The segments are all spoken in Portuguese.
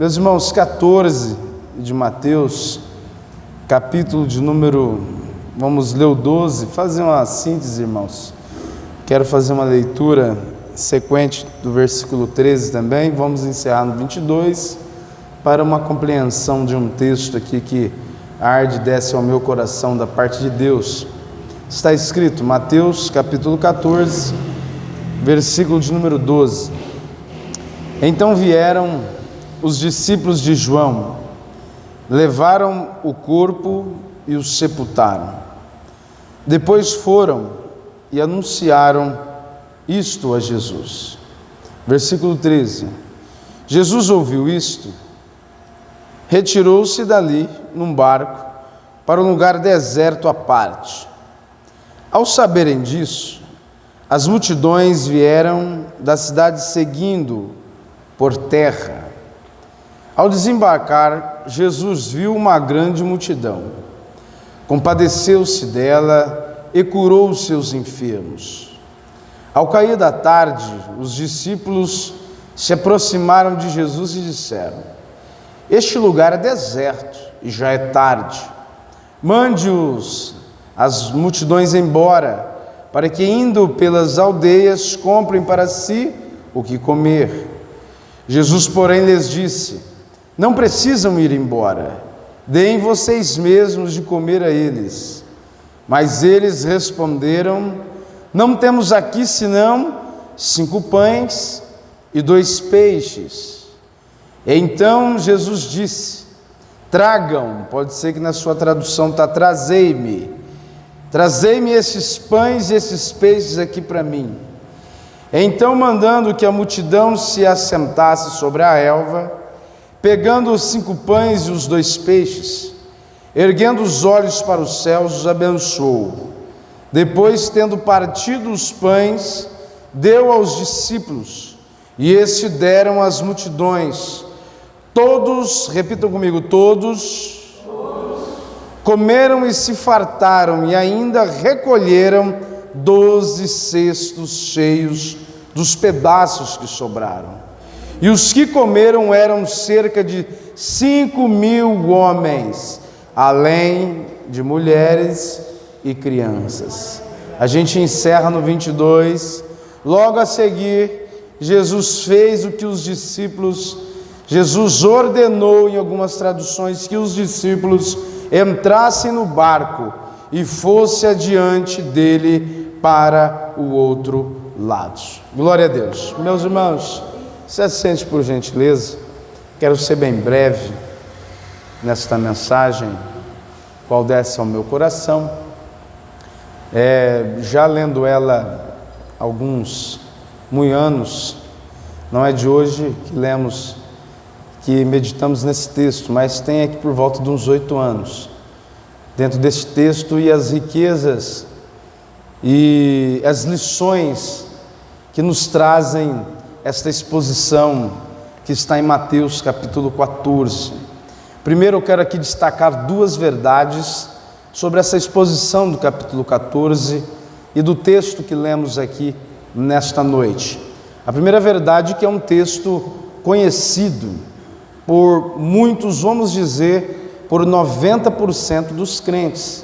Meus irmãos, 14 de Mateus, capítulo de número, vamos ler o 12, fazer uma síntese, irmãos. Quero fazer uma leitura sequente do versículo 13 também, vamos encerrar no 22, para uma compreensão de um texto aqui que arde e desce ao meu coração da parte de Deus. Está escrito, Mateus capítulo 14, versículo de número 12. Então vieram os discípulos de João, levaram o corpo e o sepultaram. Depois foram e anunciaram isto a Jesus. Versículo 13. Jesus ouviu isto, retirou-se dali num barco para um lugar deserto à parte. Ao saberem disso, as multidões vieram da cidade seguindo por terra. Ao desembarcar, Jesus viu uma grande multidão, compadeceu-se dela e curou os seus enfermos. Ao cair da tarde, os discípulos se aproximaram de Jesus e disseram: este lugar é deserto e já é tarde. Mande-os as multidões embora, para que, indo pelas aldeias, comprem para si o que comer. Jesus, porém, lhes disse: não precisam ir embora, deem vocês mesmos de comer a eles. Mas eles responderam: não temos aqui senão 5 pães e 2 peixes. Então Jesus disse: tragam, pode ser que na sua tradução está trazei-me esses pães e esses peixes aqui para mim. Então, mandando que a multidão se assentasse sobre a relva, pegando os 5 pães e os 2 peixes, erguendo os olhos para os céus, os abençoou. Depois, tendo partido os pães, deu aos discípulos, e estes deram às multidões. Todos, repitam comigo, todos comeram e se fartaram, e ainda recolheram 12 cestos cheios dos pedaços que sobraram. E os que comeram eram cerca de 5.000 homens, além de mulheres e crianças. A gente encerra no 22. Logo a seguir, Jesus fez o que os discípulos, Jesus ordenou, em algumas traduções, que os discípulos entrassem no barco e fosse adiante dele para o outro lado. Glória a Deus. Meus irmãos, se assente por gentileza. Quero ser bem breve nesta mensagem, qual desce ao meu coração. Já lendo ela alguns anos, não é de hoje que lemos, que meditamos nesse texto, mas tem aqui por volta de uns 8 anos, dentro desse texto, e as riquezas e as lições que nos trazem esta exposição que está em Mateus capítulo 14. Primeiro eu quero aqui destacar 2 verdades sobre essa exposição do capítulo 14 e do texto que lemos aqui nesta noite. A primeira verdade é que é um texto conhecido por muitos, vamos dizer, por 90% dos crentes.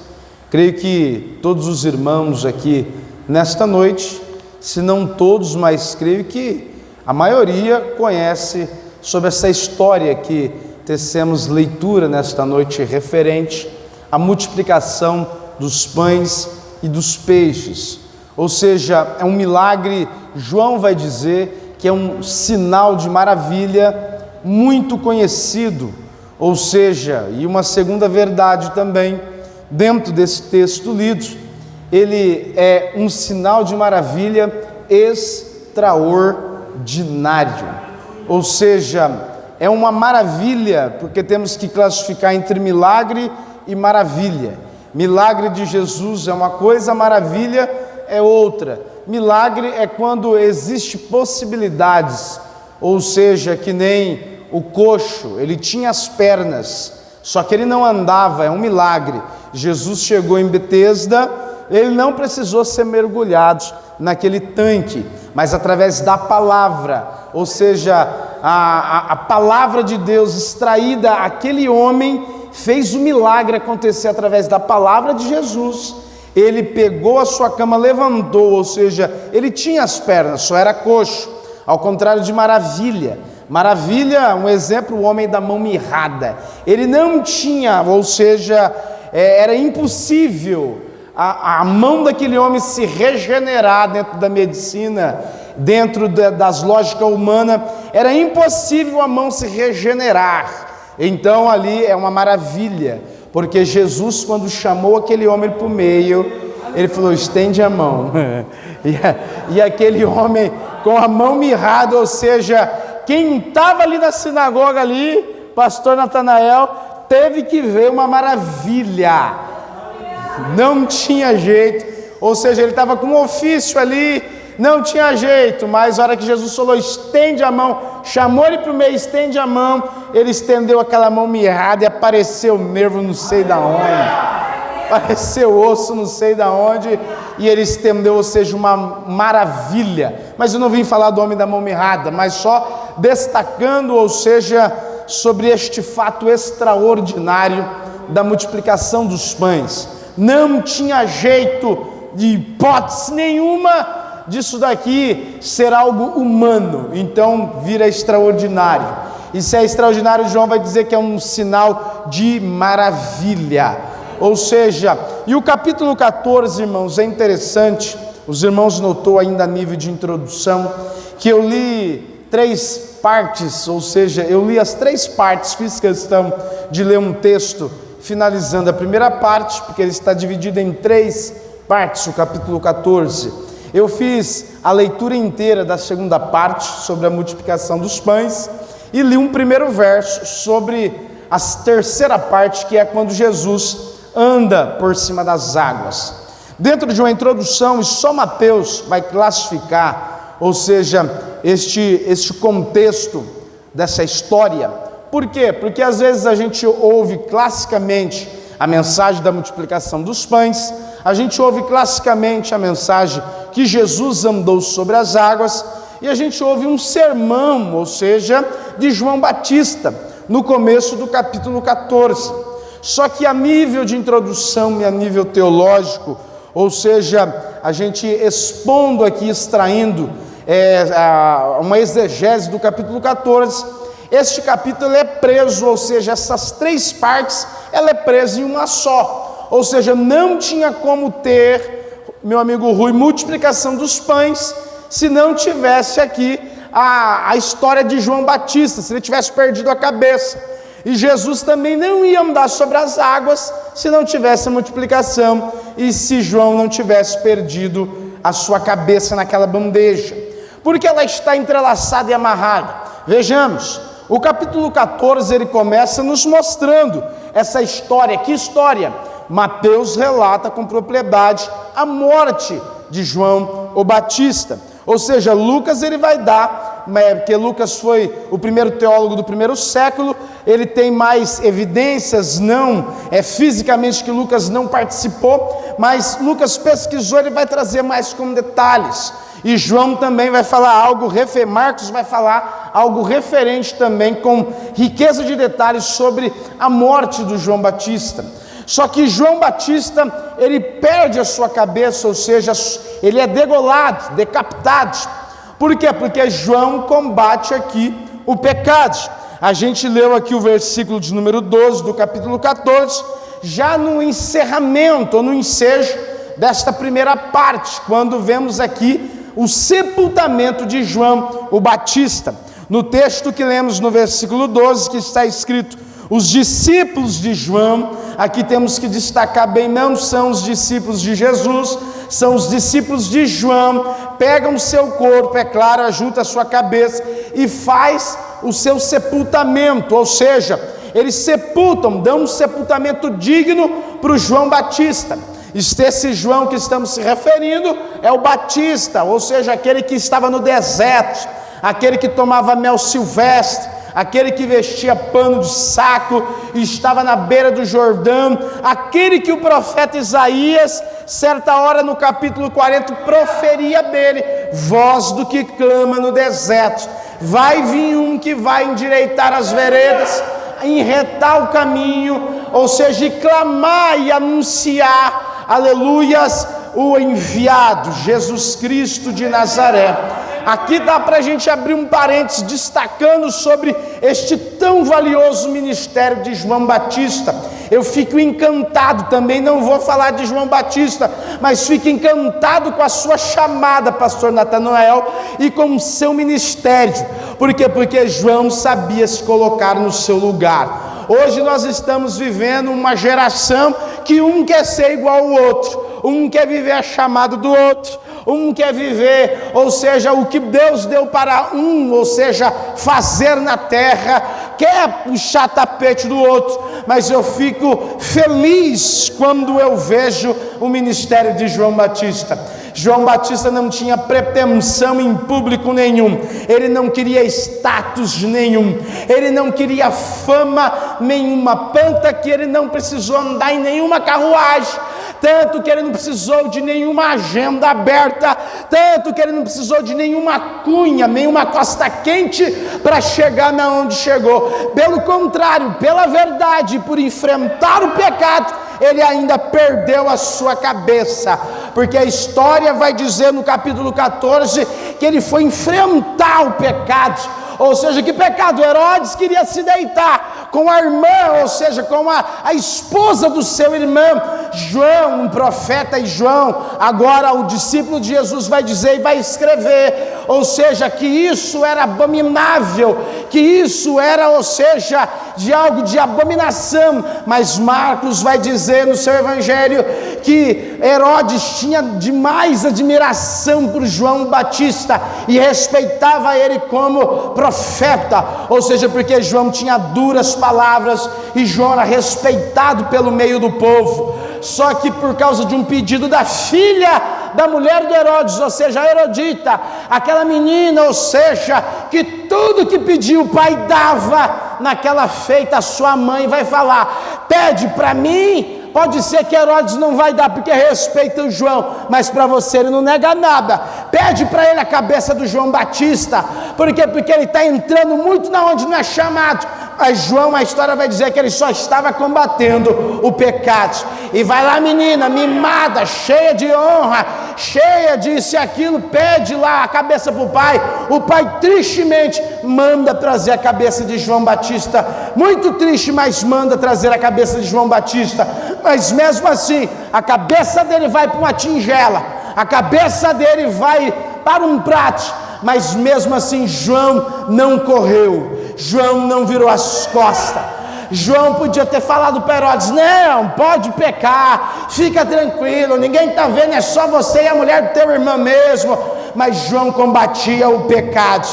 Creio que todos os irmãos aqui nesta noite, se não todos, mas creio que a maioria conhece sobre essa história que tecemos leitura nesta noite referente à multiplicação dos pães e dos peixes. Ou seja, é um milagre, João vai dizer que é um sinal de maravilha muito conhecido. Ou seja, e uma segunda verdade também, dentro desse texto lido, ele é um sinal de maravilha extraordinário. Ou seja, é uma maravilha, porque temos que classificar entre milagre e maravilha. Milagre de Jesus é uma coisa, maravilha é outra. Milagre é quando existe possibilidades, ou seja, que nem o coxo, ele tinha as pernas, só que ele não andava, é um milagre. Jesus chegou em Betesda, ele não precisou ser mergulhado naquele tanque, mas através da palavra, ou seja, a palavra de Deus extraída, aquele homem fez o milagre acontecer através da palavra de Jesus. Ele pegou a sua cama, levantou, ou seja, ele tinha as pernas, só era coxo, ao contrário de Maravilha. Maravilha, um exemplo, o homem da mão mirrada, ele não tinha, ou seja, era impossível a mão daquele homem se regenerar dentro da medicina, dentro das lógicas humanas, era impossível a mão se regenerar. Então ali é uma maravilha, porque Jesus, quando chamou aquele homem para o meio, ele falou: estende a mão. E aquele homem com a mão mirrada, ou seja, quem estava ali na sinagoga ali, pastor Natanael, teve que ver uma maravilha. Não tinha jeito, ou seja, ele estava com um ofício ali, não tinha jeito, mas a hora que Jesus falou: estende a mão, chamou ele para o meio, estende a mão, ele estendeu aquela mão mirrada e apareceu nervo não sei da onde, apareceu osso não sei da onde, e ele estendeu, ou seja, uma maravilha. Mas eu não vim falar do homem da mão mirrada, mas só destacando, ou seja, sobre este fato extraordinário da multiplicação dos pães. Não tinha jeito, de hipótese nenhuma, disso daqui ser algo humano, então vira extraordinário. E se é extraordinário, João vai dizer que é um sinal de maravilha. Ou seja, e o capítulo 14, irmãos, é interessante. Os irmãos notou ainda a nível de introdução, que eu li 3 partes, ou seja, eu li as 3 partes, fiz questão de ler um texto finalizando a primeira parte, porque ele está dividido em 3 partes, o capítulo 14. Eu fiz a leitura inteira da segunda parte sobre a multiplicação dos pães e li um primeiro verso sobre a terceira parte, que é quando Jesus anda por cima das águas. Dentro de uma introdução, e só Mateus vai classificar, ou seja, este contexto dessa história. Por quê? Porque às vezes a gente ouve classicamente a mensagem da multiplicação dos pães, a gente ouve classicamente a mensagem que Jesus andou sobre as águas, e a gente ouve um sermão, ou seja, de João Batista, no começo do capítulo 14. Só que a nível de introdução e a nível teológico, ou seja, a gente expondo aqui, extraindo uma exegese do capítulo 14, este capítulo é preso, ou seja, essas 3 partes, ela é presa em uma só. Ou seja, não tinha como ter, meu amigo Rui, multiplicação dos pães, se não tivesse aqui a história de João Batista, se ele tivesse perdido a cabeça. E Jesus também não ia andar sobre as águas se não tivesse a multiplicação e se João não tivesse perdido a sua cabeça naquela bandeja, porque ela está entrelaçada e amarrada. Vejamos, o capítulo 14 ele começa nos mostrando essa história. Que história? Mateus relata com propriedade a morte de João o Batista. Ou seja, Lucas ele vai dar, porque Lucas foi o primeiro teólogo do primeiro século, ele tem mais evidências, não fisicamente que Lucas não participou, mas Lucas pesquisou, ele vai trazer mais com detalhes. E João também vai falar algo, Marcos vai falar algo referente também com riqueza de detalhes sobre a morte do João Batista. Só que João Batista, ele perde a sua cabeça, ou seja, ele é degolado, decapitado. Por quê? Porque João combate aqui o pecado. A gente leu aqui o versículo de número 12 do capítulo 14, já no encerramento, ou no ensejo desta primeira parte, quando vemos aqui o sepultamento de João o Batista. No texto que lemos no versículo 12, que está escrito: os discípulos de João, aqui temos que destacar bem, não são os discípulos de Jesus, são os discípulos de João, pegam o seu corpo, é claro, ajunta a sua cabeça e faz o seu sepultamento, ou seja, eles sepultam, dão um sepultamento digno para o João Batista. Esse João que estamos se referindo é o Batista, ou seja, aquele que estava no deserto, aquele que tomava mel silvestre, aquele que vestia pano de saco e estava na beira do Jordão, aquele que o profeta Isaías, certa hora no capítulo 40, proferia dele: voz do que clama no deserto, vai vir um que vai endireitar as veredas, enretar o caminho, ou seja, clamar e anunciar, aleluias, o enviado, Jesus Cristo de Nazaré. Aqui dá para a gente abrir um parênteses destacando sobre este tão valioso ministério de João Batista. Eu fico encantado também, não vou falar de João Batista, mas fico encantado com a sua chamada, pastor Natanael, e com o seu ministério. Por quê? Porque João sabia se colocar no seu lugar. Hoje nós estamos vivendo uma geração que um quer ser igual ao outro, um quer viver a chamada do outro, um quer viver, ou seja, o que Deus deu para um, ou seja, fazer na terra, quer puxar tapete do outro. Mas eu fico feliz quando eu vejo o ministério de João Batista. João Batista não tinha pretensão em público nenhum, ele não queria status nenhum, ele não queria fama nenhuma, tanto que ele não precisou andar em nenhuma carruagem, tanto que ele não precisou de nenhuma agenda aberta, tanto que ele não precisou de nenhuma cunha, nenhuma costa quente para chegar na onde chegou. Pelo contrário, pela verdade, por enfrentar o pecado, ele ainda perdeu a sua cabeça, porque a história vai dizer no capítulo 14 que ele foi enfrentar o pecado. Ou seja, que pecado? Herodes queria se deitar com a irmã, ou seja, com a esposa do seu irmão. João, um profeta, e João, agora o discípulo de Jesus, vai dizer e vai escrever, ou seja, que isso era abominável, que isso era, ou seja, de algo de abominação. Mas Marcos vai dizer no seu evangelho que Herodes tinha demais admiração por João Batista e respeitava ele como profeta, ou seja, porque João tinha duras palavras e João era respeitado pelo meio do povo. Só que por causa de um pedido da filha da mulher de Herodes, ou seja, a Herodita, aquela menina, ou seja, que tudo que pediu o pai dava, naquela feita a sua mãe vai falar: pede para mim. Pode ser que Herodes não vai dar porque respeita o João, mas para você ele não nega nada. Pede para ele a cabeça do João Batista. Por quê? Porque ele está entrando muito na onde não é chamado. Mas João, a história vai dizer que ele só estava combatendo o pecado. E vai lá, menina, mimada, cheia de honra, cheia disso e aquilo, pede lá a cabeça para o pai. O pai tristemente manda trazer a cabeça de João Batista. Muito triste, mas manda trazer a cabeça de João Batista. Mas mesmo assim, a cabeça dele vai para uma tigela, a cabeça dele vai para um prato. Mas mesmo assim João não correu, João não virou as costas. João podia ter falado para Herodes: não, pode pecar, fica tranquilo, ninguém está vendo, é só você e a mulher do teu irmão mesmo. Mas João combatia o pecado,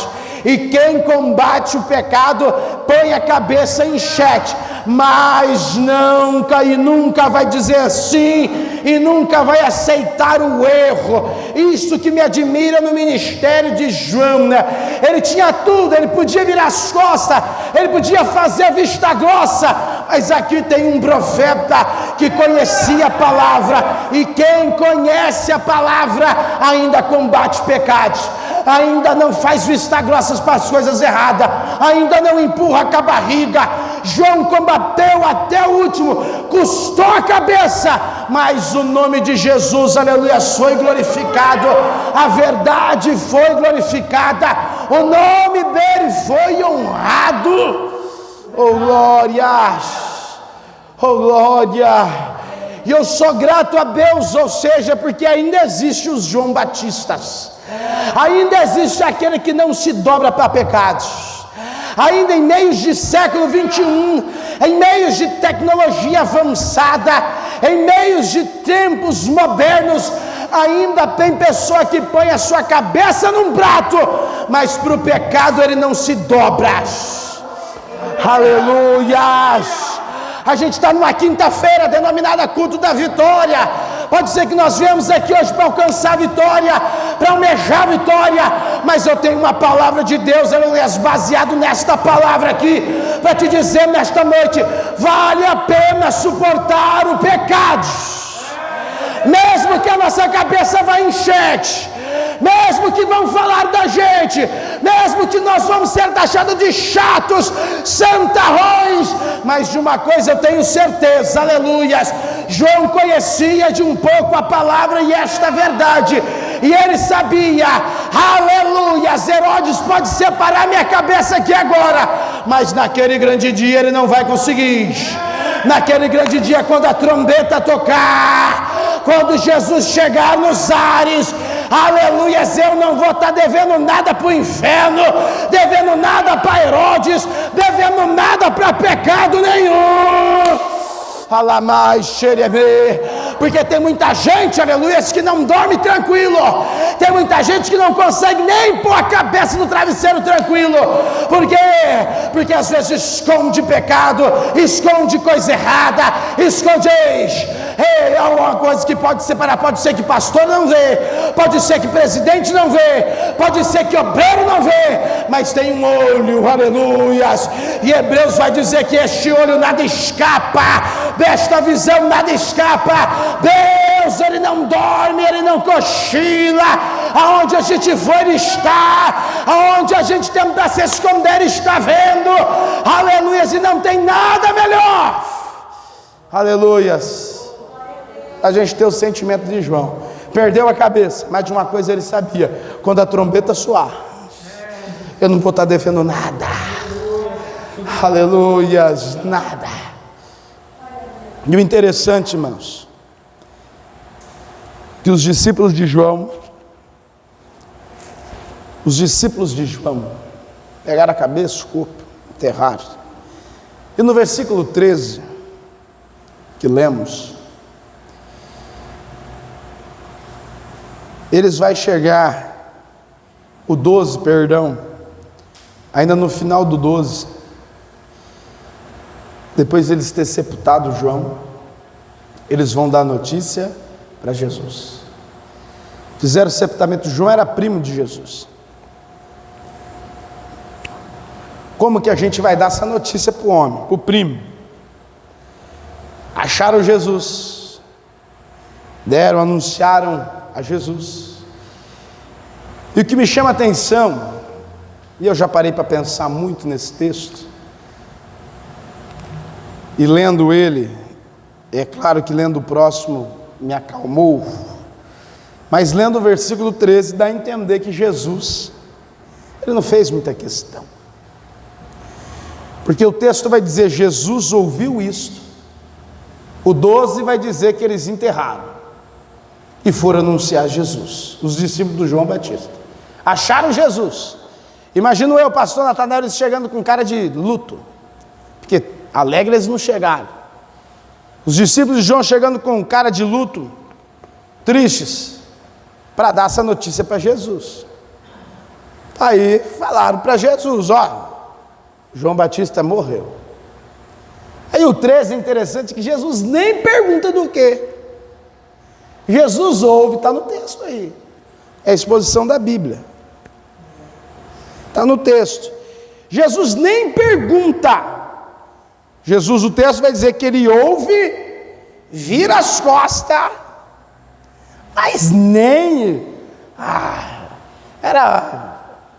e quem combate o pecado põe a cabeça em xeque, mas nunca e nunca vai dizer sim, e nunca vai aceitar o erro. Isso que me admira no ministério de João, né? Ele tinha tudo, ele podia virar as costas, ele podia fazer vista grossa, mas aqui tem um profeta que conhecia a palavra, e quem conhece a palavra ainda combate pecados, ainda não faz vista grossas para as coisas erradas, ainda não empurra com a barriga. João combateu até o último, custou a cabeça, mas o nome de Jesus, aleluia, foi glorificado, a verdade foi glorificada, o nome dele foi honrado. Oh glória, oh glória. E eu sou grato a Deus, ou seja, porque ainda existe os João Batistas, ainda existe aquele que não se dobra para pecados. Ainda em meios de século 21, em meios de tecnologia avançada, em meios de tempos modernos, ainda tem pessoa que põe a sua cabeça num prato, mas para o pecado ele não se dobra. Aleluia! A gente está numa quinta-feira denominada culto da vitória. Pode ser que nós viemos aqui hoje para alcançar a vitória, para almejar a vitória, mas eu tenho uma palavra de Deus, aleluia, baseado nesta palavra aqui, para te dizer nesta noite: vale a pena suportar o pecado, mesmo que a nossa cabeça vá em xeque, mesmo que vão falar da gente, mesmo que nós vamos ser taxados de chatos, santarrões, mas de uma coisa eu tenho certeza, aleluias, João conhecia de um pouco a palavra e esta verdade, e ele sabia, aleluias, Herodes pode separar minha cabeça aqui agora, mas naquele grande dia ele não vai conseguir. Naquele grande dia, quando a trombeta tocar, quando Jesus chegar nos ares, aleluias, eu não vou estar devendo nada para o inferno, devendo nada para Herodes, devendo nada para pecado nenhum. Fala mais, xereme, porque tem muita gente, aleluia, que não dorme tranquilo, tem muita gente que não consegue nem pôr a cabeça no travesseiro tranquilo, por quê? Porque às vezes esconde pecado, esconde coisa errada, esconde alguma coisa que pode separar, pode ser que pastor não vê, pode ser que presidente não vê, pode ser que obreiro não vê, mas tem um olho, aleluias, e Hebreus vai dizer que este olho nada escapa, desta visão nada escapa. Deus, ele não dorme, ele não cochila, aonde a gente for ele está, aonde a gente tenta se esconder está vendo, aleluias, e não tem nada melhor, aleluias, a gente ter o sentimento de João, perdeu a cabeça, mas de uma coisa ele sabia: quando a trombeta soar, eu não vou estar devendo nada, aleluias, nada. E o interessante, irmãos, que os discípulos de João pegaram a cabeça, o corpo, enterraram. E no versículo 13, que lemos, eles vai chegar, o 12, perdão, ainda no final do 12, depois de eles terem sepultado João, eles vão dar notícia para Jesus. Fizeram o sepultamento. João era primo de Jesus. Como que a gente vai dar essa notícia para o homem, para o primo? Acharam Jesus, anunciaram a Jesus. E o que me chama a atenção, e eu já parei para pensar muito nesse texto, e lendo ele, é claro que lendo o próximo me acalmou, mas lendo o versículo 13 dá a entender que Jesus, ele não fez muita questão, porque o texto vai dizer: Jesus ouviu isto. O 12 vai dizer que eles enterraram e foram anunciar Jesus, os discípulos do João Batista acharam Jesus. Imagino eu, pastor Natanael, eles chegando com cara de luto, porque alegre eles não chegaram. Os discípulos de João chegando com cara de luto, tristes, para dar essa notícia para Jesus. Aí falaram para Jesus: ó, João Batista morreu. Aí o 13 é interessante, que Jesus nem pergunta do quê. Jesus ouve, está no texto aí. É a exposição da Bíblia. Está no texto. Jesus nem pergunta. Jesus, o texto vai dizer que ele ouve, vira as costas, mas nem,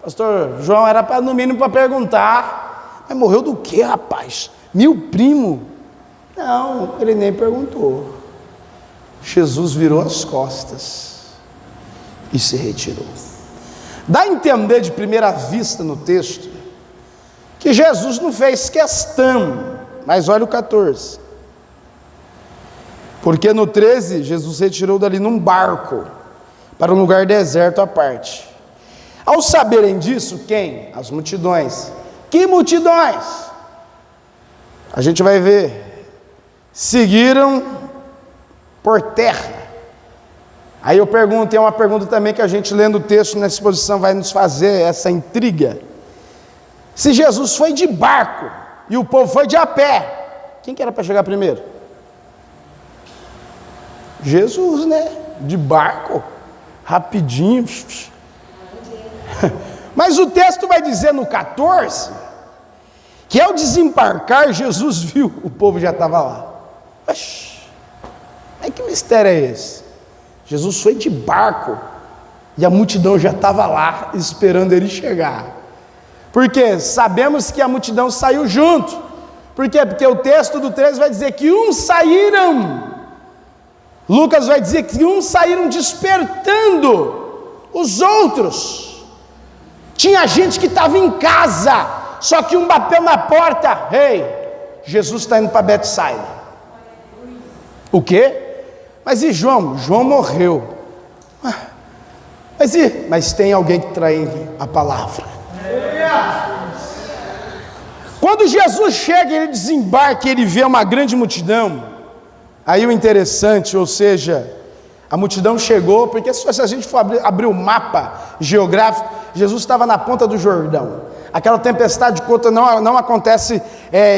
pastor João era no mínimo para perguntar, mas morreu do que, rapaz? Meu primo? Não, ele nem perguntou. Jesus virou as costas e se retirou. Dá a entender de primeira vista no texto que Jesus não fez questão. Mas olha o 14, porque no 13, Jesus retirou dali num barco, para um lugar deserto à parte. Ao saberem disso, quem? As multidões. Que multidões? A gente vai ver. Seguiram por terra. Aí eu pergunto, e é uma pergunta também que a gente lendo o texto nessa exposição vai nos fazer essa intriga. Se Jesus foi de barco, e o povo foi de a pé, quem que era para chegar primeiro? Jesus, né? De barco, rapidinho. Mas o texto vai dizer no 14, que ao desembarcar, Jesus viu, o povo já estava lá. Oxi, mas que mistério é esse? Jesus foi de barco, e a multidão já estava lá, esperando ele chegar. Porque sabemos que a multidão saiu junto. Por quê? Porque o texto do 13 vai dizer que uns saíram. Lucas vai dizer que uns saíram despertando os outros. Tinha gente que estava em casa, só que um bateu na porta. Ei, Jesus está indo para Betsaida. O quê? Mas e João? João morreu. Mas tem alguém que trai a palavra. Quando Jesus chega, ele desembarca, ele vê uma grande multidão. Aí o interessante, ou seja, a multidão chegou, porque se a gente for abrir o mapa geográfico, Jesus estava na ponta do Jordão. Aquela tempestade de Cota não acontece,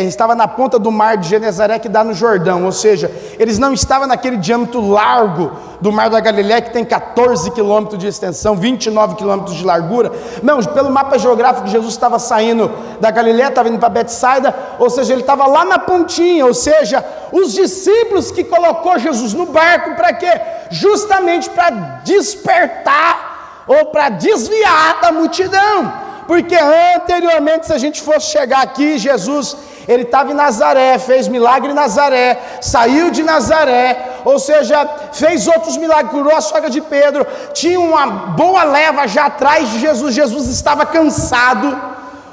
estava na ponta do mar de Genezaré, que dá no Jordão, ou seja, eles não estavam naquele diâmetro largo do mar da Galileia, que tem 14 quilômetros de extensão, 29 quilômetros de largura. Não, pelo mapa geográfico, Jesus estava saindo da Galileia, estava indo para Betsaida, ou seja, ele estava lá na pontinha, ou seja, os discípulos que colocou Jesus no barco, para quê? Justamente para despertar, ou para desviar da multidão. Porque anteriormente, se a gente fosse chegar aqui, Jesus, ele estava em Nazaré, fez milagre em Nazaré, saiu de Nazaré, ou seja, fez outros milagres, curou a sogra de Pedro, tinha uma boa leva já atrás de Jesus, Jesus estava cansado,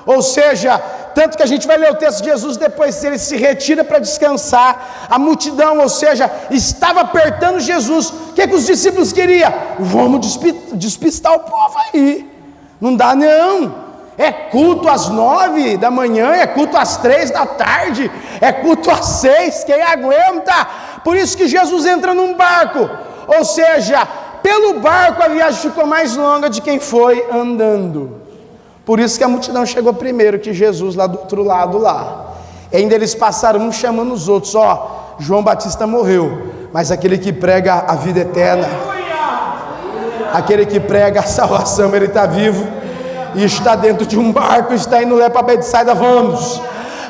ou seja, tanto que a gente vai ler o texto de Jesus, depois ele se retira para descansar, a multidão, ou seja, estava apertando Jesus. O que os discípulos queriam? Vamos despistar o povo aí, não dá não. É culto às 9 da manhã, é culto às 3 da tarde, é culto às 6, quem aguenta? Por isso que Jesus entra num barco, ou seja, pelo barco a viagem ficou mais longa de quem foi andando. Por isso que a multidão chegou primeiro que Jesus lá do outro lado lá. E ainda eles passaram uns chamando os outros, ó, João Batista morreu, mas aquele que prega a vida eterna, aquele que prega a salvação, ele está vivo. E está dentro de um barco, está indo lá para Betsaida, vamos.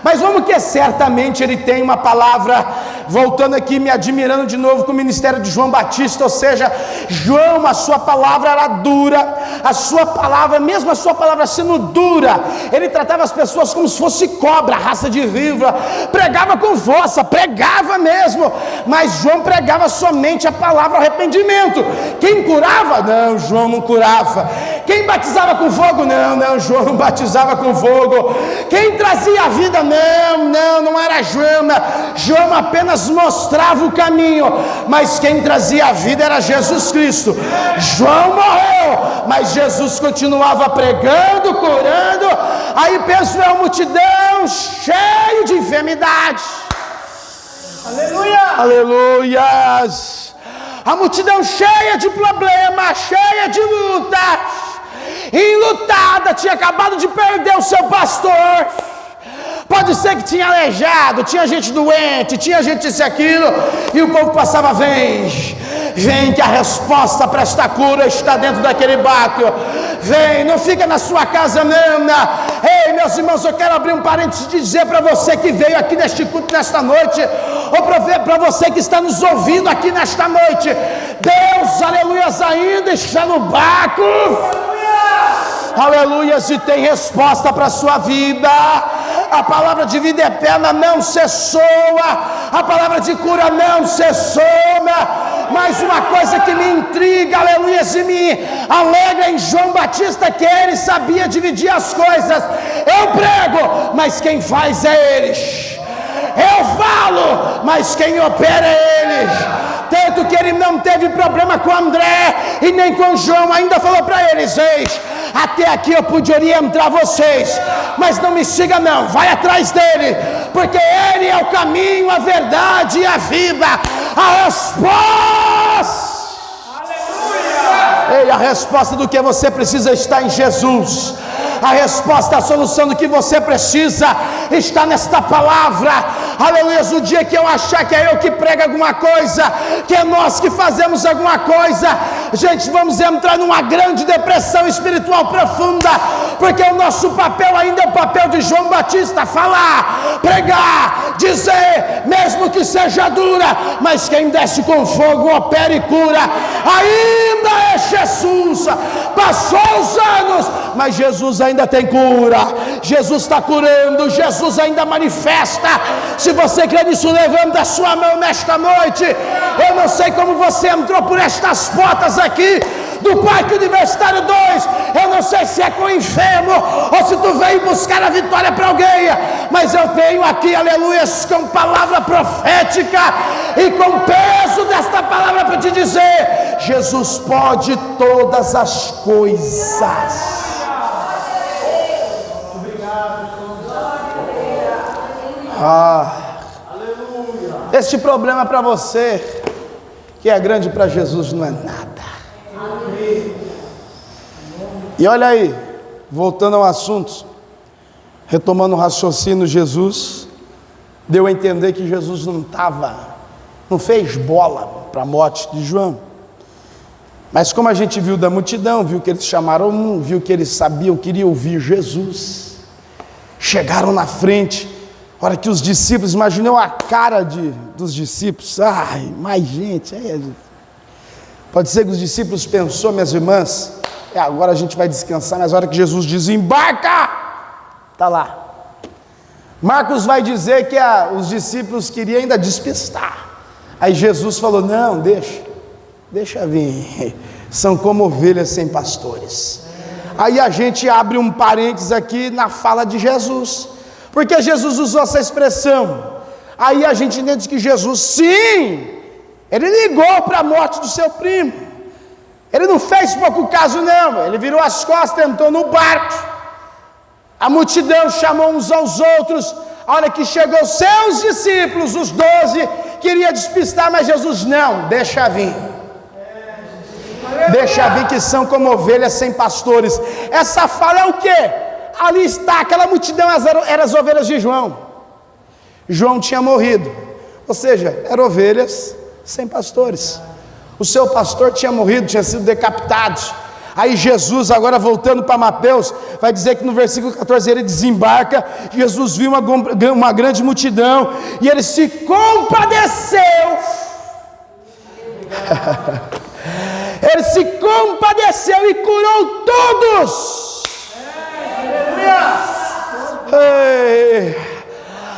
Mas vamos que certamente ele tem uma palavra, voltando aqui, me admirando de novo com o ministério de João Batista, ou seja, João, a sua palavra era dura, a sua palavra, mesmo a sua palavra sendo dura, ele tratava as pessoas como se fosse cobra, raça de víbora, pregava com força, pregava mesmo, mas João pregava somente a palavra arrependimento. Quem curava? Não, João não curava. Quem batizava com fogo? Não, João não batizava com fogo. Quem trazia a vida? Não era João. João apenas mostrava o caminho, mas quem trazia a vida era Jesus Cristo. João morreu, mas Jesus continuava pregando, curando. Aí penso, é uma multidão cheia de enfermidade. Aleluias. A multidão cheia de problemas, cheia de lutas, enlutada, tinha acabado de perder o seu pastor. Pode ser que tinha aleijado, tinha gente doente, tinha gente isso e aquilo, e o povo passava, vem que a resposta para esta cura está dentro daquele barco. Vem, não fica na sua casa não. Ei, meus irmãos, eu quero abrir um parênteses e dizer para você que veio aqui neste culto nesta noite, ou para você que está nos ouvindo aqui nesta noite, Deus, aleluias, ainda está no barco. Aleluias, e tem resposta para a sua vida. A palavra de vida eterna não cessou, a palavra de cura não cessou. Mas uma coisa que me intriga, aleluias, e me alegra em João Batista, que ele sabia dividir as coisas. Eu prego, mas quem faz é eles. Eu falo, mas quem opera é eles. Tanto que ele não teve problema com André e nem com João, ainda falou para eles, até aqui eu pude orientar vocês, mas não me siga não, vai atrás dele, porque ele é o caminho, a verdade e a vida. A resposta, aleluia! Ei, a resposta do que você precisa está em Jesus. A resposta, a solução do que você precisa está nesta palavra. aleluia, o dia que eu achar que é eu que prego alguma coisa, que é nós que fazemos alguma coisa, gente, vamos entrar numa grande depressão espiritual profunda, porque o nosso papel ainda é o papel de João Batista: falar, pregar, dizer, mesmo que seja dura, mas quem desce com fogo opera e cura. Ainda é Jesus. Passou os anos, mas Jesus ainda tem cura. Jesus está curando, Jesus ainda manifesta. Se você crê nisso, levanta a sua mão nesta noite. Eu não sei como você entrou por estas portas aqui do Parque Universitário 2, eu não sei se é com o enfermo ou se tu veio buscar a vitória para alguém, mas eu venho aqui, aleluia, com palavra profética e com peso desta palavra para te dizer: Jesus pode todas as coisas. Este problema para você que é grande, para Jesus não é nada. E olha aí, voltando ao assunto, retomando o raciocínio, Jesus deu a entender que Jesus não fez bola para a morte de João. Mas como a gente viu da multidão, viu que eles chamaram um, viu que eles sabiam, queriam ouvir Jesus, chegaram na frente. A hora que os discípulos, imaginou a cara dos discípulos: ai, mais gente. Pode ser que os discípulos pensou, minhas irmãs, agora a gente vai descansar, mas a hora que Jesus diz: embarca, está lá. Marcos vai dizer que os discípulos queriam ainda despistar. Aí Jesus falou: não, deixa vir, são como ovelhas sem pastores. Aí a gente abre um parênteses aqui na fala de Jesus, porque Jesus usou essa expressão. Aí a gente entende que Jesus, sim, ele ligou para a morte do seu primo. Ele não fez pouco caso não, ele virou as costas, entrou no barco. A multidão chamou uns aos outros. A hora que chegou seus discípulos, os 12, queria despistar, mas Jesus: não, deixa vir. Deixa vir, que são como ovelhas sem pastores. Essa fala é o quê? Ali está, aquela multidão eram as ovelhas de João. João tinha morrido, ou seja, eram ovelhas sem pastores. O seu pastor tinha morrido, tinha sido decapitado. Aí Jesus, agora voltando para Mateus, vai dizer que no versículo 14 ele desembarca. Jesus viu uma grande multidão e ele se compadeceu. Ele se compadeceu e curou todos.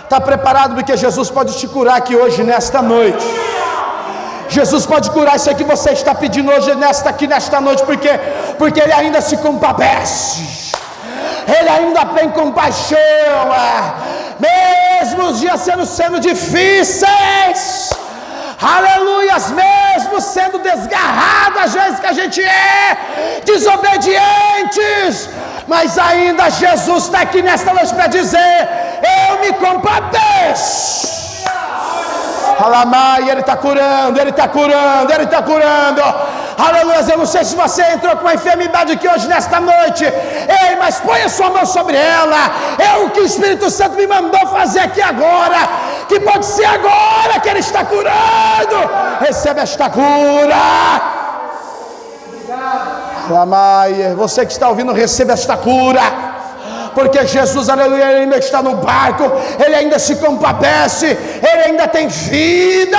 Está preparado? Porque Jesus pode te curar aqui hoje, nesta noite. Jesus pode curar isso aí que você está pedindo hoje, nesta noite, porque Ele ainda se compadece, Ele ainda tem compaixão, mesmo os dias sendo difíceis, aleluias, mesmo sendo desgarrado, às vezes que a gente é desobedientes, mas ainda Jesus está aqui nesta noite para dizer: eu me compadeço. Alamai, Ele está curando, Ele está curando, Ele está curando. Aleluia. Eu não sei se você entrou com uma enfermidade aqui hoje, nesta noite. Ei, mas põe a sua mão sobre ela. É o que o Espírito Santo me mandou fazer aqui agora. Que pode ser agora que Ele está curando. Recebe esta cura. Alamai, você que está ouvindo, receba esta cura. Porque Jesus, aleluia, Ele ainda está no barco, Ele ainda se compadece, Ele ainda tem vida.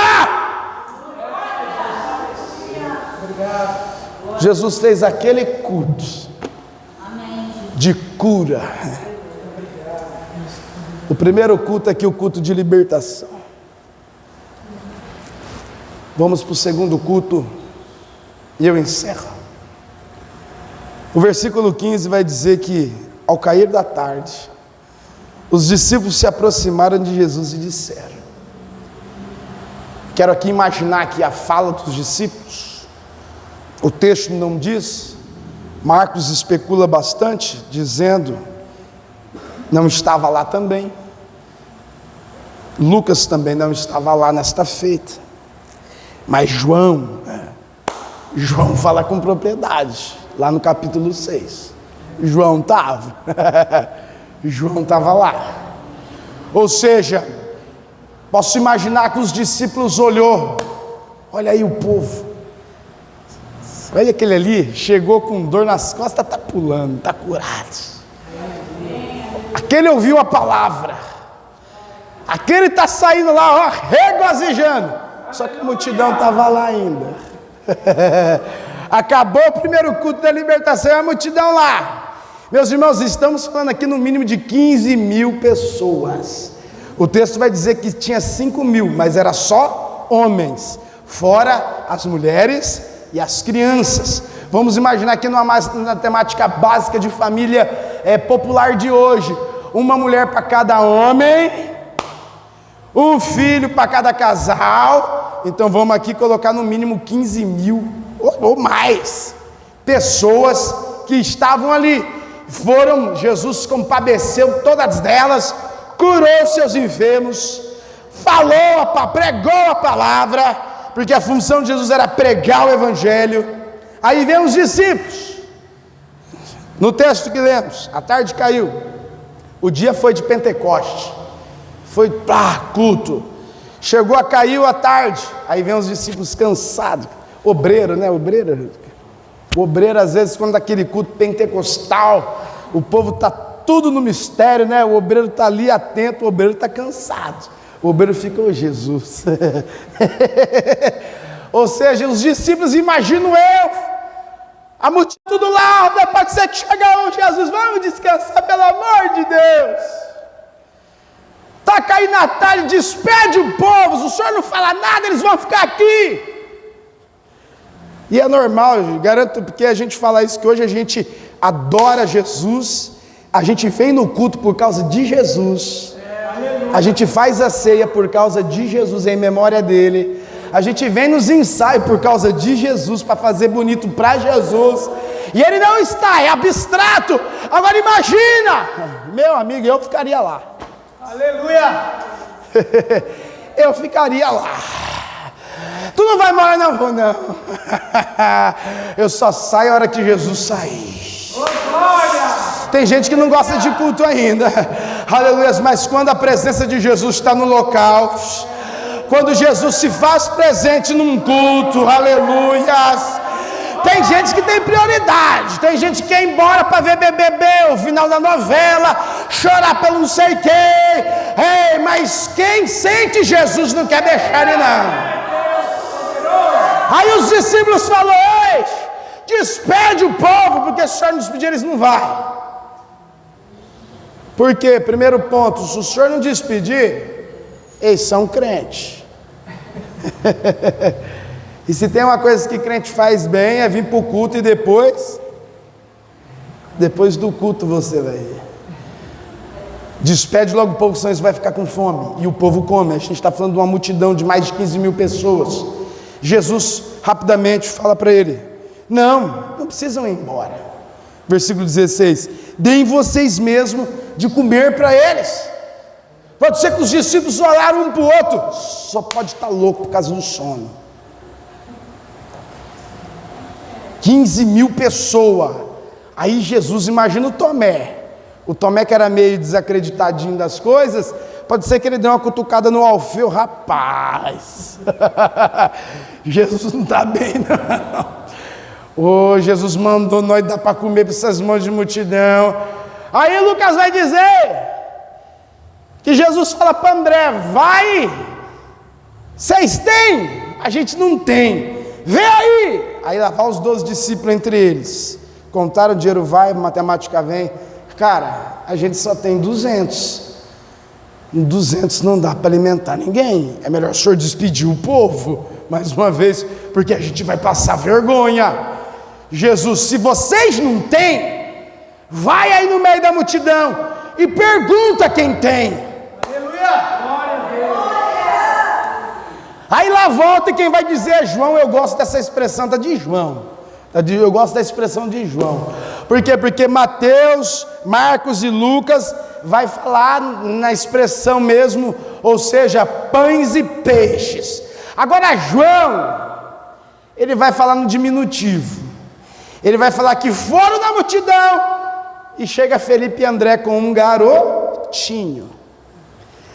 Jesus fez aquele culto de cura. O primeiro culto aqui, o culto de libertação. Vamos para o segundo culto e eu encerro. O versículo 15 vai dizer que, ao cair da tarde, os discípulos se aproximaram de Jesus e disseram. Quero aqui imaginar aqui a fala dos discípulos. O texto não diz, Marcos especula bastante, dizendo, não estava lá também. Lucas também não estava lá nesta feita. Mas João fala com propriedade, lá no capítulo 6. João estava lá. Ou seja, Posso imaginar que os discípulos olhou, olha aí o povo, olha aquele ali, chegou com dor nas costas, está pulando, está curado. Aquele ouviu a palavra, aquele está saindo lá, ó, regozijando, só que a multidão estava lá ainda. Acabou o primeiro culto da libertação e a multidão lá. Meus irmãos, estamos falando aqui no mínimo de 15 mil pessoas. O texto vai dizer que tinha 5 mil, mas era só homens, fora as mulheres e as crianças. Vamos imaginar aqui na temática básica de família popular de hoje, uma mulher para cada homem, um filho para cada casal. Então vamos aqui colocar no mínimo 15 mil ou mais pessoas que estavam ali. Jesus compadeceu todas delas, curou seus enfermos, pregou a palavra, porque a função de Jesus era pregar o evangelho. Aí vem os discípulos. No texto que lemos, a tarde caiu, o dia foi de Pentecoste, foi culto, chegou a cair a tarde, aí vem os discípulos cansados, obreiro, né, obreiro às vezes quando daquele culto pentecostal, o povo está tudo no mistério, né, o obreiro está ali atento, o obreiro está cansado, o obreiro fica, ô Jesus, ou seja, os discípulos, imagino eu, a multidão lá, pode ser que chegue um Jesus, vamos descansar pelo amor de Deus, está caindo a tarde, despede o povo, o senhor não fala nada, eles vão ficar aqui. E é normal, garanto, porque a gente fala isso, que hoje a gente adora Jesus, a gente vem no culto por causa de Jesus, a gente faz a ceia por causa de Jesus, em memória dele, a gente vem nos ensaios por causa de Jesus, para fazer bonito para Jesus, e ele não está, é abstrato. Agora imagina, meu amigo, eu ficaria lá, aleluia, eu ficaria lá. Tu não vai embora, não vou, não. Eu só saio a hora que Jesus sair. Tem gente que não gosta de culto ainda, aleluia, mas quando a presença de Jesus está no local, quando Jesus se faz presente num culto, aleluia, tem gente que tem prioridade, tem gente que quer ir embora para ver BBB, o final da novela, chorar pelo não sei quem, mas quem sente Jesus não quer deixar ele não. Aí os discípulos falaram, ei, despede o povo, porque se o senhor não despedir, eles não vão. Por quê? Primeiro ponto, se o senhor não despedir, eles são crentes. E se tem uma coisa que crente faz bem, é vir para o culto e depois do culto você vai ir. Despede logo o povo, senão você vai ficar com fome. E o povo come. A gente está falando de uma multidão de mais de 15 mil pessoas. Jesus rapidamente fala para ele, não precisam ir embora. Versículo 16, deem vocês mesmo de comer para eles. Pode ser que os discípulos olharam um para o outro, só pode estar louco por causa do sono. 15 mil pessoas. Aí Jesus, imagina o Tomé que era meio desacreditadinho das coisas, pode ser que ele dê uma cutucada no Alfeu, rapaz, Jesus não está bem não, Jesus mandou nós dar para comer para essas mãos de multidão. Aí Lucas vai dizer, que Jesus fala para André, vai, vocês têm? A gente não tem, vê aí lá vai os 12 discípulos entre eles, contaram, o dinheiro vai, matemática vem, cara, a gente só tem 200 não dá para alimentar ninguém, é melhor o senhor despedir o povo, mais uma vez, porque a gente vai passar vergonha. Jesus, se vocês não têm, vai aí no meio da multidão e pergunta quem tem. Aleluia! Glória a Deus! Aí lá volta e quem vai dizer é João. Eu gosto dessa expressão, tá de João, eu gosto da expressão de João. Por quê? Porque Mateus, Marcos e Lucas vai falar na expressão mesmo, ou seja, pães e peixes. Agora João, ele vai falar no diminutivo, ele vai falar que foram na multidão, e chega Felipe e André com um garotinho,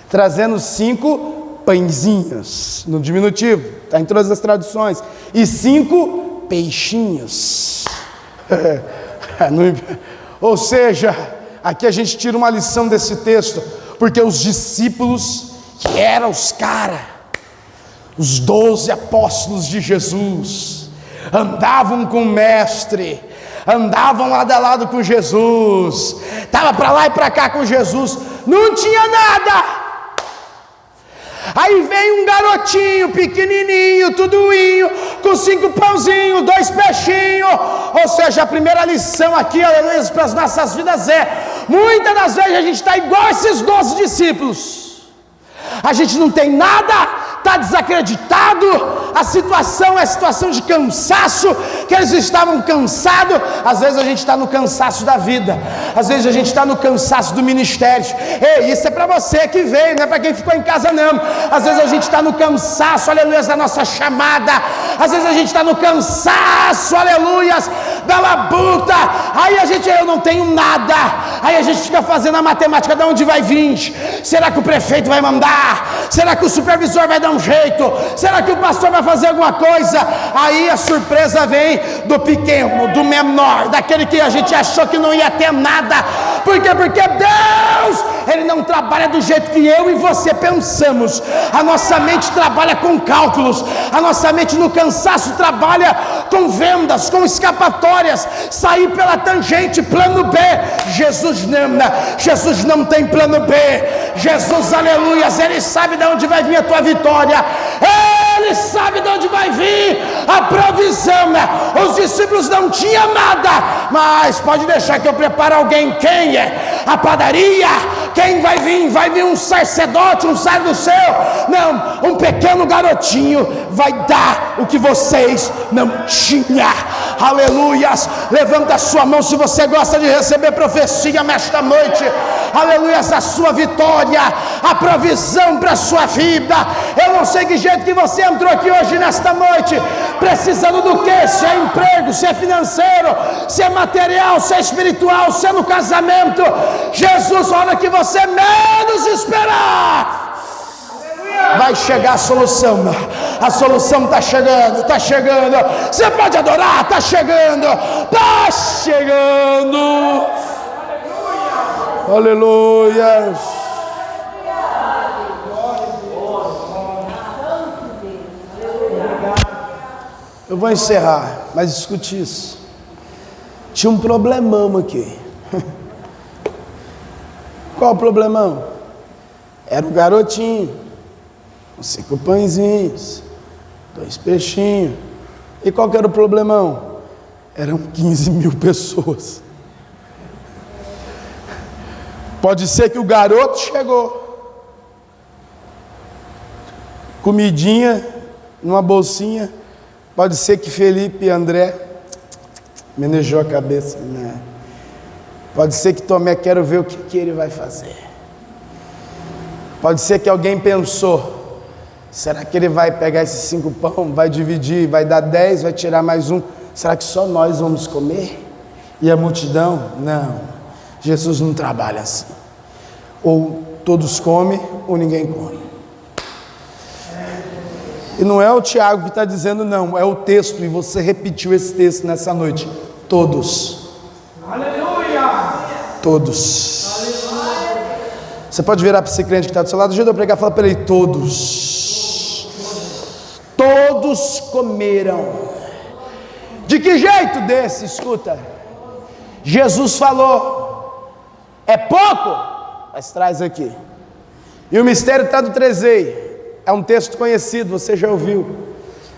trazendo 5 pãezinhos, no diminutivo, está em todas as traduções, e 5 peixinhos. Ou seja, aqui a gente tira uma lição desse texto, porque os discípulos, que eram os 12 apóstolos de Jesus, andavam com o mestre, andavam lado a lado com Jesus, estava para lá e para cá com Jesus, não tinha nada. Aí vem um garotinho pequenininho, tudoinho, com 5 pãozinhos, 2 peixinhos. Ou seja, a primeira lição aqui, aleluia, para as nossas vidas muitas das vezes a gente está igual esses 12 discípulos. A gente não tem nada, está desacreditado, a situação é situação de cansaço, que eles estavam cansados. Às vezes a gente está no cansaço da vida, às vezes a gente está no cansaço do ministério. Ei, isso é para você que veio, não é para quem ficou em casa não. Às vezes a gente está no cansaço, aleluias, da nossa chamada, às vezes a gente está no cansaço, aleluias, da labuta. Aí a gente, eu não tenho nada, aí a gente fica fazendo a matemática, de onde vai vir? Será que o prefeito vai mandar? Será que o supervisor vai dar um jeito? Será que o pastor vai fazer alguma coisa? Aí a surpresa vem do pequeno, do menor, daquele que a gente achou que não ia ter nada. Por quê? Porque Deus, Ele não trabalha do jeito que eu e você pensamos. A nossa mente trabalha com cálculos, a nossa mente no cansaço trabalha com vendas, com escapatórias, sair pela tangente, plano B. Jesus não tem plano B. Jesus, aleluias, Ele sabe de onde vai vir a tua vitória, Ele sabe de onde vai vir a provisão. Os discípulos não tinham nada, mas pode deixar que eu prepare alguém. Quem é? A padaria. Quem vai vir? Vai vir um sacerdote, um sai do céu? Não, um pequeno garotinho vai dar o que vocês não tinham. Aleluias, levanta a sua mão se você gosta de receber profecia nesta noite. Aleluias, a sua vitória, a provisão para a sua vida. Eu não sei que jeito que você entrou aqui hoje nesta noite, precisando do que? Se é emprego, se é financeiro, se é material, se é espiritual, se é no casamento. Jesus, a hora que você menos esperar, vai chegar a solução está chegando, está chegando. Você pode adorar, está chegando, está chegando. Aleluia. Eu vou encerrar, mas escute isso. Tinha um problemão aqui. Qual o problemão? Era um garotinho, com 5 pãezinhos, 2 peixinhos. E qual que era o problemão? Eram 15 mil pessoas. Pode ser que o garoto chegou, comidinha numa bolsinha. Pode ser que Felipe e André manejou a cabeça, né? Pode ser que Tomé, quero ver o que ele vai fazer. Pode ser que alguém pensou, será que ele vai pegar esses 5 pão, vai dividir, vai dar 10, vai tirar mais um? Será que só nós vamos comer? E a multidão? Não, Jesus não trabalha assim. Ou todos comem, ou ninguém come. E não é o Tiago que está dizendo não, é o texto, e você repetiu esse texto nessa noite. Todos. Aleluia! Todos. Aleluia. Você pode virar para esse crente que está do seu lado, ajuda eu a pregar, fala para ele, todos. Todos comeram. De que jeito desse? Escuta. Jesus falou, é pouco? Mas traz aqui. E o mistério está do trazei. É um texto conhecido, você já ouviu.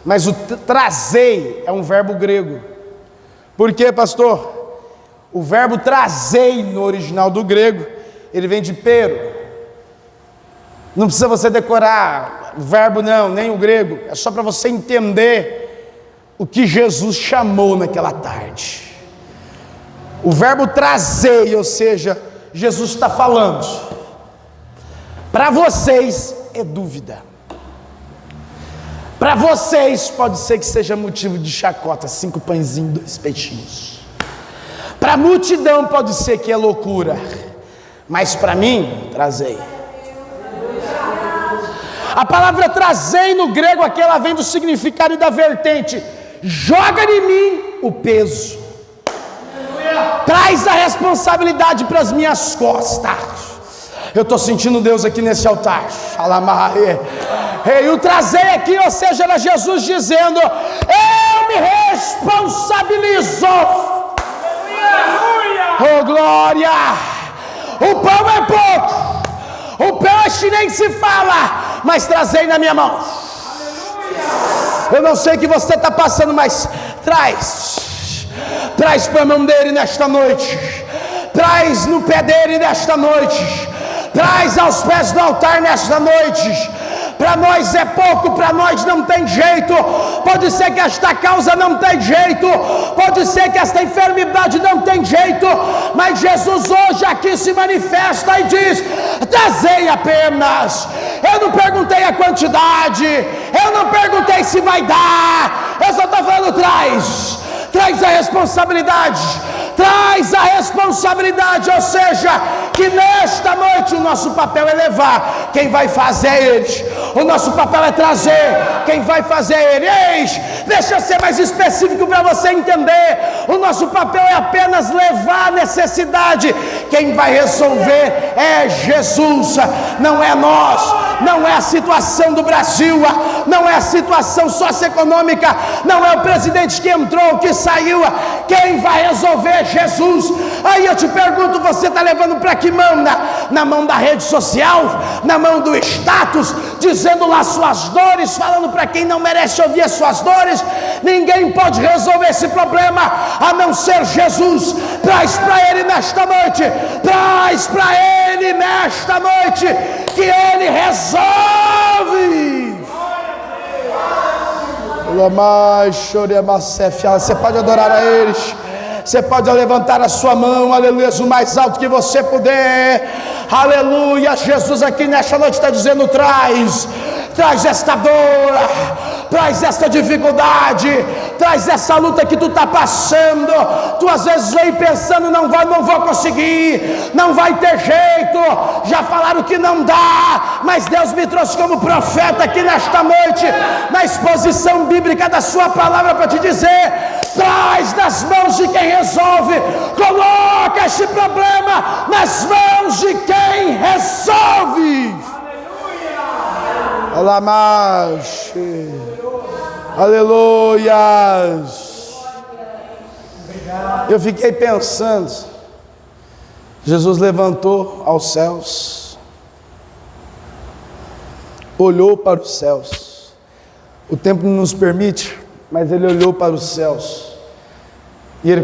Mas o trazei é um verbo grego. Por quê, pastor? O verbo trazei no original do grego, ele vem de pero. Não precisa você decorar o verbo não, nem o grego. É só para você entender o que Jesus chamou naquela tarde. O verbo trazei, ou seja, Jesus está falando. Para vocês é dúvida. Para vocês pode ser que seja motivo de chacota, 5 pãezinhos, 2 peixinhos. Para a multidão pode ser que é loucura, mas para mim, trazei. A palavra trazei no grego aqui, ela vem do significado e da vertente. Joga em mim o peso. Traz a responsabilidade para as minhas costas. Eu estou sentindo Deus aqui nesse altar. E o trazer aqui, ou seja, era Jesus dizendo: eu me responsabilizo. Oh glória! O pão é pouco, o peixe nem se fala, mas trazei na minha mão. Eu não sei o que você está passando, mas traz para a mão dele nesta noite, traz no pé dele nesta noite, traz aos pés do altar nesta noite. Para nós é pouco, para nós não tem jeito. Pode ser que esta causa não tem jeito, pode ser que esta enfermidade não tem jeito, mas Jesus hoje aqui se manifesta e diz: trazei apenas. Eu não perguntei a quantidade, eu não perguntei se vai dar, eu só estou falando: traz a responsabilidade. Traz a responsabilidade, ou seja, que nesta noite o nosso papel é levar, quem vai fazer é eles. O nosso papel é trazer, quem vai fazer é eles. Deixa eu ser mais específico para você entender. O nosso papel é apenas levar a necessidade, quem vai resolver é Jesus, não é nós, não é a situação do Brasil, não é a situação socioeconômica, não é o presidente que entrou, que saiu, quem vai resolver é Jesus. Aí eu te pergunto, você está levando para que mão? Na mão da rede social, na mão do status, dizendo lá suas dores, falando para quem não merece ouvir as suas dores. Ninguém pode resolver esse problema a não ser Jesus. Traz para ele nesta noite, traz para ele nesta noite, que ele resolve. Você pode adorar a eles. Você pode levantar a sua mão, aleluia, o mais alto que você puder, aleluia. Jesus aqui nesta noite está dizendo: traz esta dor, traz esta dificuldade, traz essa luta que tu está passando. Tu às vezes vem pensando: não vou conseguir, não vai ter jeito, já falaram que não dá, mas Deus me trouxe como profeta aqui nesta noite, na exposição bíblica da sua palavra, para te dizer: traz nas mãos de quem resolve, coloca este problema nas mãos de quem resolve. Aleluia. Eu fiquei pensando, Jesus levantou aos céus, olhou para os céus. O tempo não nos permite, mas ele olhou para os céus e ele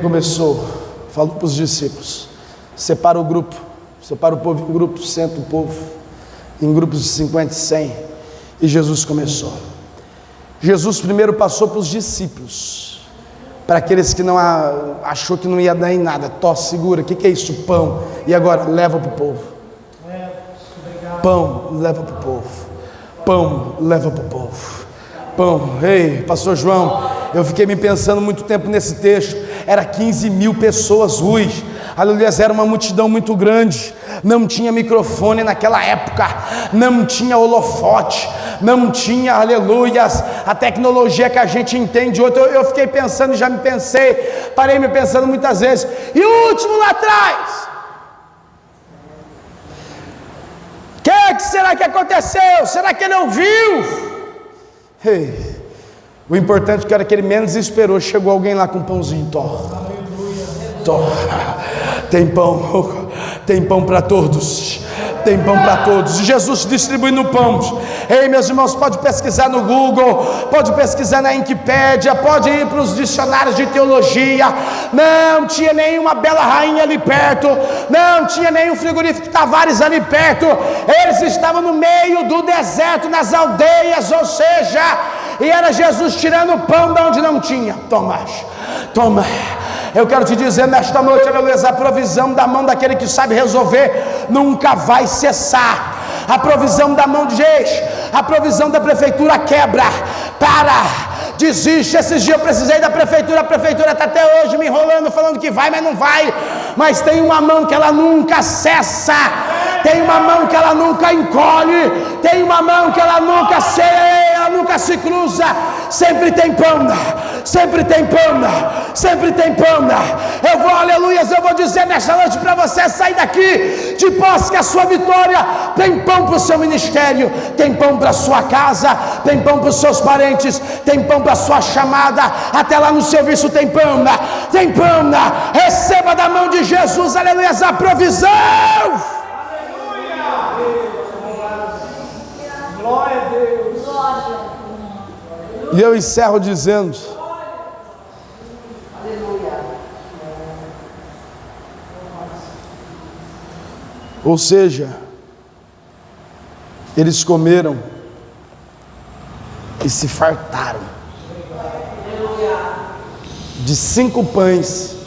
falou para os discípulos: separa o grupo, separa o povo em grupos, senta o povo em grupos de 50 e 100. E Jesus começou. Jesus primeiro passou para os discípulos, para aqueles que não achou que não ia dar em nada. Segura, o que é isso? Pão. E agora leva para o povo. Pão, leva para o povo. Pão, leva para o povo. Pão. Ei, pastor João, eu fiquei me pensando muito tempo nesse texto. Era 15 mil pessoas, aleluia, era uma multidão muito grande. Não tinha microfone naquela época, não tinha holofote, não tinha, aleluia, a tecnologia que a gente entende hoje. Eu fiquei pensando, parei me pensando muitas vezes. E o último lá atrás, o que será que aconteceu? Será que ele ouviu? O importante é que era que ele menos esperou, chegou alguém lá com um pãozinho. Tem pão para todos. Tem pão para todos. E Jesus distribuindo pão. Ei, meus irmãos, pode pesquisar no Google, pode pesquisar na Wikipédia, pode ir para os dicionários de teologia. Não tinha nenhuma Bela Rainha ali perto, não tinha nenhum frigorífico Tavares ali perto. Eles estavam no meio do deserto, nas aldeias, ou seja, e era Jesus tirando pão de onde não tinha. Toma. Eu quero te dizer nesta noite, aleluia, a provisão da mão daquele que sabe resolver nunca vai cessar. A provisão da mão de gente, a provisão da prefeitura quebra, desiste. Esses dias eu precisei da prefeitura, a prefeitura está até hoje me enrolando, falando que vai, mas não vai. Mas tem uma mão que ela nunca cessa, Tem uma mão que ela nunca encolhe, tem uma mão que ela nunca se cruza. Sempre tem pão, sempre tem pão, sempre tem pão. Eu vou, aleluias, eu vou dizer nessa noite para você sair daqui de posse que a sua vitória tem pão para o seu ministério, tem pão para a sua casa, tem pão para os seus parentes, tem pão para a sua chamada, até lá no serviço tem pão, tem pão. Receba da mão de Jesus, aleluias, a provisão. Glória a Deus. E eu encerro dizendo: ou seja, eles comeram e se fartaram de 5 pães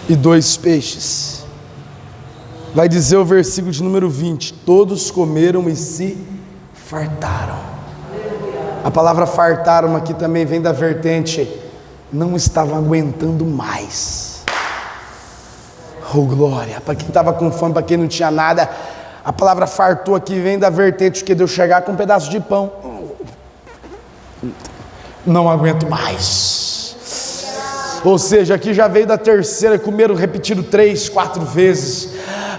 e 2 peixes. Vai dizer o versículo de número 20: todos comeram e se fartaram. A palavra fartaram aqui também vem da vertente, não estava aguentando mais. Oh glória, para quem estava com fome, para quem não tinha nada, a palavra fartou aqui vem da vertente que deu chegar com um pedaço de pão. Não aguento mais. Ou seja, aqui já veio da terceira, comeram repetido 3, 4 vezes,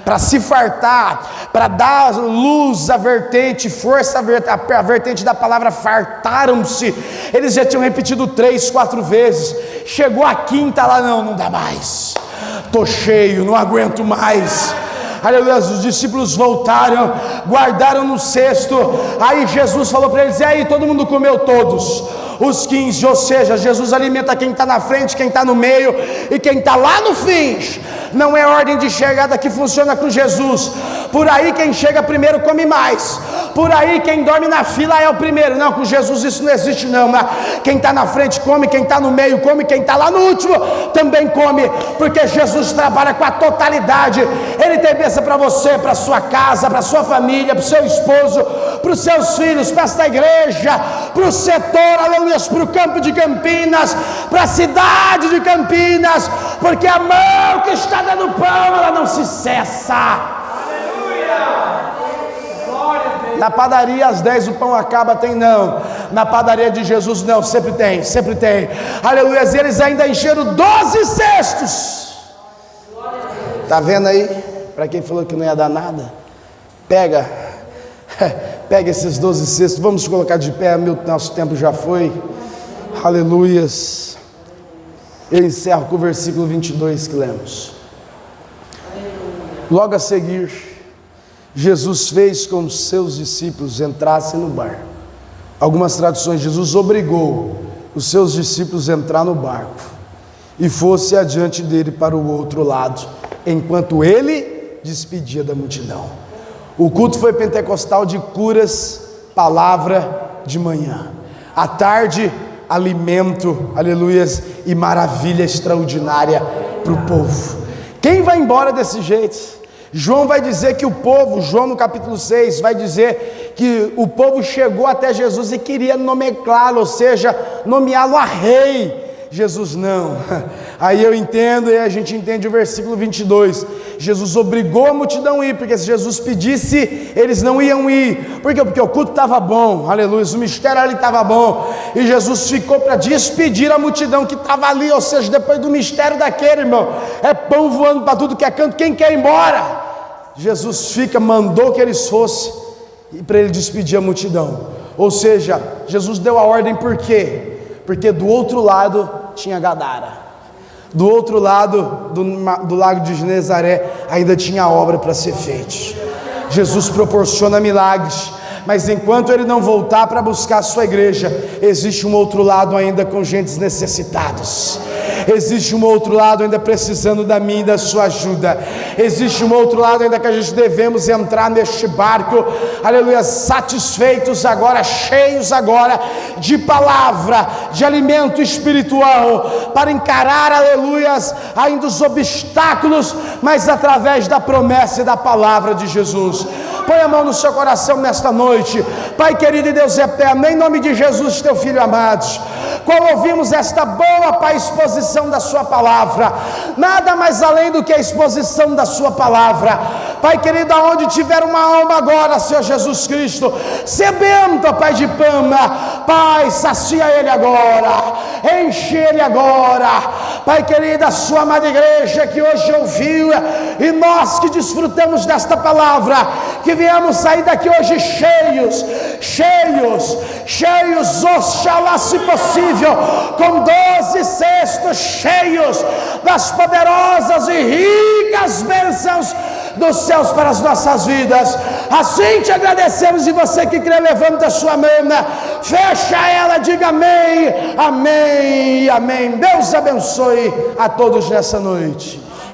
para se fartar, para dar luz à vertente, força à vertente da palavra, fartaram-se. Eles já tinham repetido 3, 4 vezes, chegou a quinta lá, não dá mais, estou cheio, não aguento mais. Aleluia, os discípulos voltaram, guardaram no cesto. Aí Jesus falou para eles: e aí, todo mundo comeu? Todos os 15, ou seja, Jesus alimenta quem está na frente, quem está no meio e quem está lá no fim. Não é ordem de chegada que funciona com Jesus. Por aí quem chega primeiro come mais, por aí quem dorme na fila é o primeiro. Não, com Jesus isso não existe não. Quem está na frente come, quem está no meio come, quem está lá no último também come, porque Jesus trabalha com a totalidade. Ele tem bênção para você, para sua casa, para sua família, para o seu esposo, para os seus filhos, para esta igreja, para o setor, aleluia, para o campo de Campinas, para a cidade de Campinas, porque a mão que está dando pão, ela não se cessa. Na padaria às 10 o pão acaba, tem não. Na padaria de Jesus não, sempre tem, sempre tem. Aleluia, e eles ainda encheram 12 cestos. Tá vendo aí? Para quem falou que não ia dar nada, pega esses 12 cestos, vamos colocar de pé, nosso tempo já foi. Aleluias. Eu encerro com o versículo 22 que lemos. Logo a seguir, Jesus fez com os seus discípulos entrassem no barco. Algumas traduções, Jesus obrigou os seus discípulos a entrar no barco e fosse adiante dele para o outro lado, enquanto ele despedia da multidão. O culto foi pentecostal de curas, palavra de manhã. À tarde, alimento, aleluias, e maravilha extraordinária para o povo. Quem vai embora desse jeito? João vai dizer que o povo, João no capítulo 6, vai dizer que o povo chegou até Jesus e queria nomeá-lo, ou seja, nomeá-lo a rei. Jesus não. Aí eu entendo e a gente entende o versículo 22. Jesus obrigou a multidão a ir, porque se Jesus pedisse, eles não iam ir. Por quê? Porque o culto estava bom, aleluia, o mistério ali estava bom, e Jesus ficou para despedir a multidão que estava ali, ou seja, depois do mistério daquele, irmão, é pão voando para tudo que é canto, quem quer ir embora? Jesus mandou que eles fossem, e para ele despedir a multidão. Ou seja, Jesus deu a ordem, por quê? Porque do outro lado tinha Gadara, do outro lado do lago de Genezaré ainda tinha obra para ser feita. Jesus proporciona milagres, mas enquanto ele não voltar para buscar a sua igreja, existe um outro lado ainda com gentes necessitados. Existe um outro lado ainda precisando da minha e da sua ajuda. Existe um outro lado ainda que a gente devemos entrar neste barco, aleluia, satisfeitos agora, cheios agora de palavra, de alimento espiritual, para encarar, aleluias, ainda os obstáculos, mas através da promessa e da palavra de Jesus. Põe a mão no seu coração nesta noite. Pai querido e Deus eterno, em nome de Jesus, teu Filho amado, quando ouvimos esta boa, Pai, exposição da sua palavra, nada mais além do que a exposição da sua palavra, Pai querido, aonde tiver uma alma agora, Senhor Jesus Cristo, sedento, Pai de Pama, Pai, sacia ele agora, enche ele agora, Pai querido, a sua amada igreja que hoje ouviu, e nós que desfrutamos desta palavra, que viemos sair daqui hoje cheios, oxalá se possível, com 12 cestos cheios das poderosas e ricas bênçãos dos céus para as nossas vidas. Assim te agradecemos, e você que crê, levanta a sua mão, fecha ela, diga amém, amém, amém. Deus abençoe a todos nessa noite.